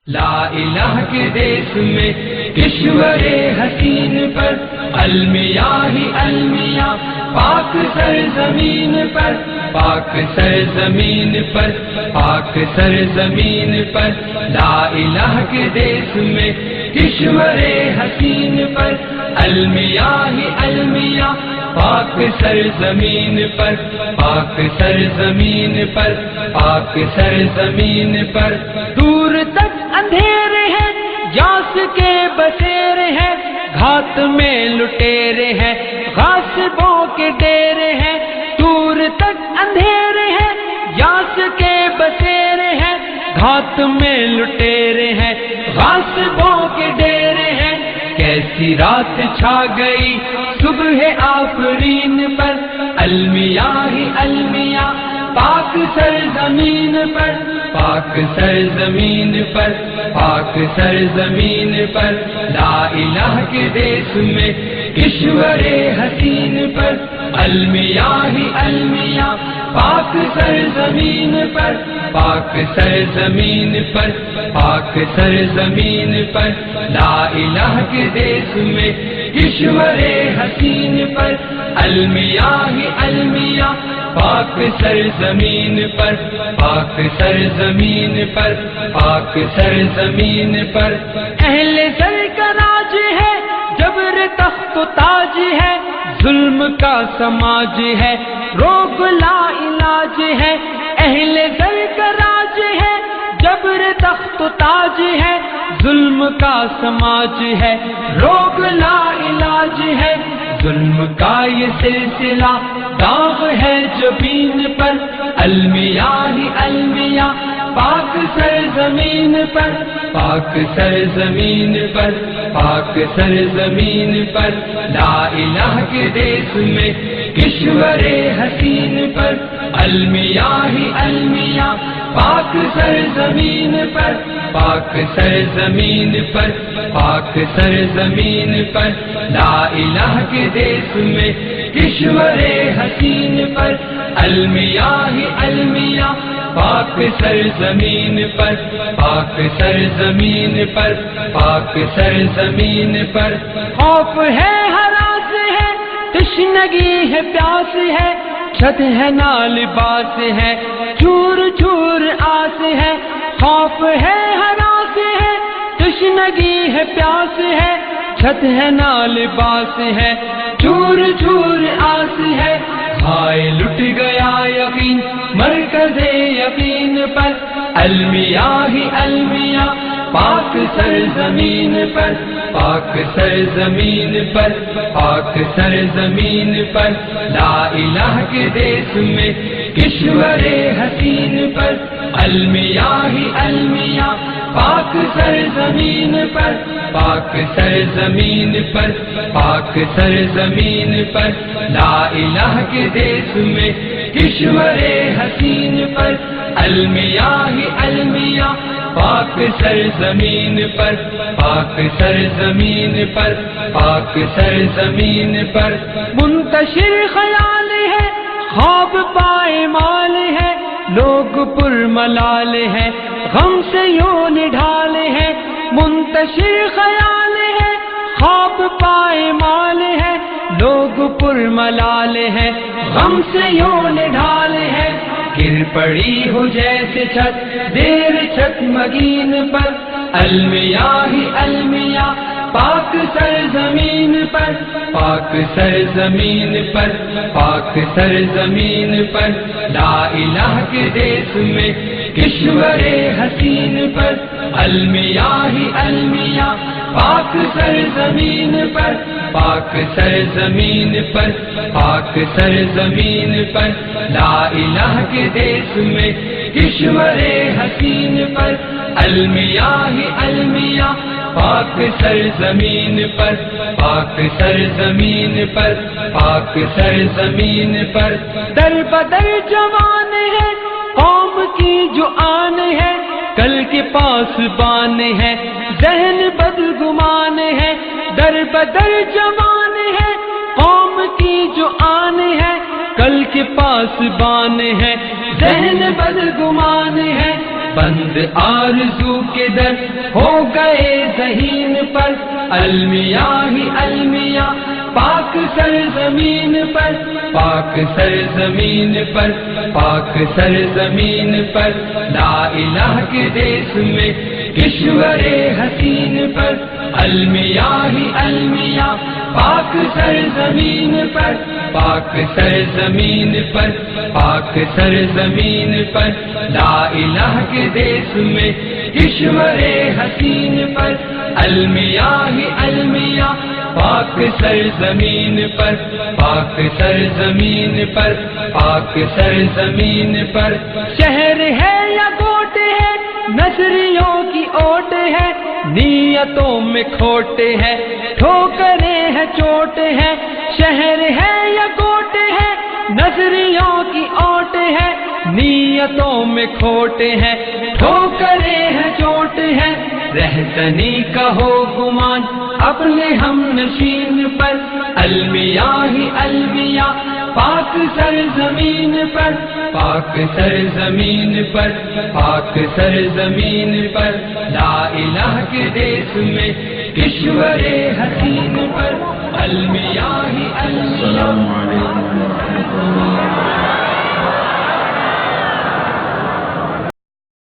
لا الہ کے دیس میں کشور حسین پر المیاں ہی المیاں پاک سرزمین پر پاک سرزمین پر پاک سرزمین پر لا الہ کے دیس میں کشور حسین پر المیاں ہی المیاں پاک سرزمین پر پاک سرزمین پر پاک سرزمین پر دور تک اندھیرے ہیں یاس کے بسیرے ہیں گھات میں لٹیرے ہیں غاصبوں کے ڈیرے ہیں دور تک اندھیرے ہیں یاس کے بسیرے ہیں گھات میں لٹیرے ہیں غاصبوں کے ڈیرے ہیں کیسی رات چھا گئی صبح آفرین پر المیاں ہی المیاں پاک سرزمین پر پاک سرزمین پر پاک سرزمین پر لا الہ کے دیس میں کشور حسین پر المیاں ہی المیاں پاک سرزمین پر پاک سرزمین پر پاک سرزمین پر لا الہ کے دیس میں کشور حسین پر المیاں ہی المیاں پاک سرزمین پر پاک سرزمین پر پاک سرزمین پر اہل سر کا راج ہے جبر تخت و تاج ہے ظلم کا سماج ہے روگ لا علاج ہے اہل سر کا راج ہے جبر تخت و تاج ہے ظلم کا سماج ہے روگ لا علاج ہے ظلم کا یہ سلسلہ داغ ہے جبین پر المیاں ہی المیاں پاک سرزمین پر پاک سرزمین پر پاک سرزمین پر لا الہ کے دیس میں کشور حسین پر المیاں ہی المیاں پاک سرزمین پر پاک سرزمین پر پاک سرزمین پر لا الہ کے دیس میں کشور حسین پر المیاں ہی المیاں پاک سرزمین پر پاک سرزمین پر پاک سرزمین پر خوف ہے ہراس ہے تشنگی ہے پیاس ہے چھت ہے نہ لباس ہے چور چور آس ہے خوف ہے ہراس ہے تشنگی ہے پیاس ہے چھت ہے نہ لباس ہے چور چور آس ہے ہائے لٹ گیا یقین مرکز یقین پر المیاں ہی المیاں پاک سرزمین پر پاک سرزمین پر پاک سرزمین پر لا الہ کے دیس میں کشور حسین پر المیاں ہی المیاں پاک سرزمین پر پاک سرزمین پر پاک سرزمین پر لا الہ کے دیس میں کشور حسین پر المیاں ہی المیاں پاک سرزمین پر پاک سرزمین پر پاک سرزمین پر منتشر خیال ہے خواب پائے مال ہے لوگ پر ملال ہے غم سے یوں نڈھال ہے منتشر خیال ہے خواب پائے مال ہے لوگ پر ملال ہے غم سے یوں نڈھال ہے گر پڑی ہو جیسے چھت دیر چھت مگین پر المیاں ہی المیاں پاک سرزمین پر پاک سرزمین پر پاک سرزمین پر لا الہ کے دیس میں کشور حسین پر المیاں ہی المیاں پاک سرزمین پر پاک سرزمین پر پاک سرزمین پر لا الہ کے دیس میں کشور حسین پر المیاں ہی المیاں پاک سرزمین پر پاک سرزمین پر پاک سرزمین پر در بدر جوان ہے قوم کی جو آن ہے کل کے پاس بان ہے ذہن بدگمان ہے در بدر جوان ہے قوم کی جو آن ہے کل کے پاس بان ہے ذہن بدگمان ہے بند آرزو کے در ہو گئے ذہین پر، المیاں ہی المیاں پاک سرزمین پر، پاک سرزمین پر، پاک سرزمین پر، لا الہ کے دیس میں کشور حسین پر، المیاں ہی المیاں پاک سرزمین پر، پاک سرزمین پر، پاک سرزمین پر، لا الہ کے دیس میں کشور حسین پر، المیاں ہی المیاں پاک سرزمین پر، پاک سرزمین پر، پاک سرزمین پر، شہر ہے یا کوٹ ہے نصریوں کی اوٹ ہے، نیتوں میں کھوٹ ہے ٹھوکریں ہیں چوٹ ہے، شہر ہے یا کوٹ ہے نصریوں کی اوٹ ہے، نیتوں میں کھوٹ ہے ٹھوکریں ہیں چوٹ ہے، رہزنی کا ہو گمان اپنے ہم نشین پر، المیاں ہی المیاں پاک سرزمین پر، پاک سرزمین پر، پاک سرزمین پر، لا الہ کے دیس میں کشور حسین پر، المیاں ہی المیاں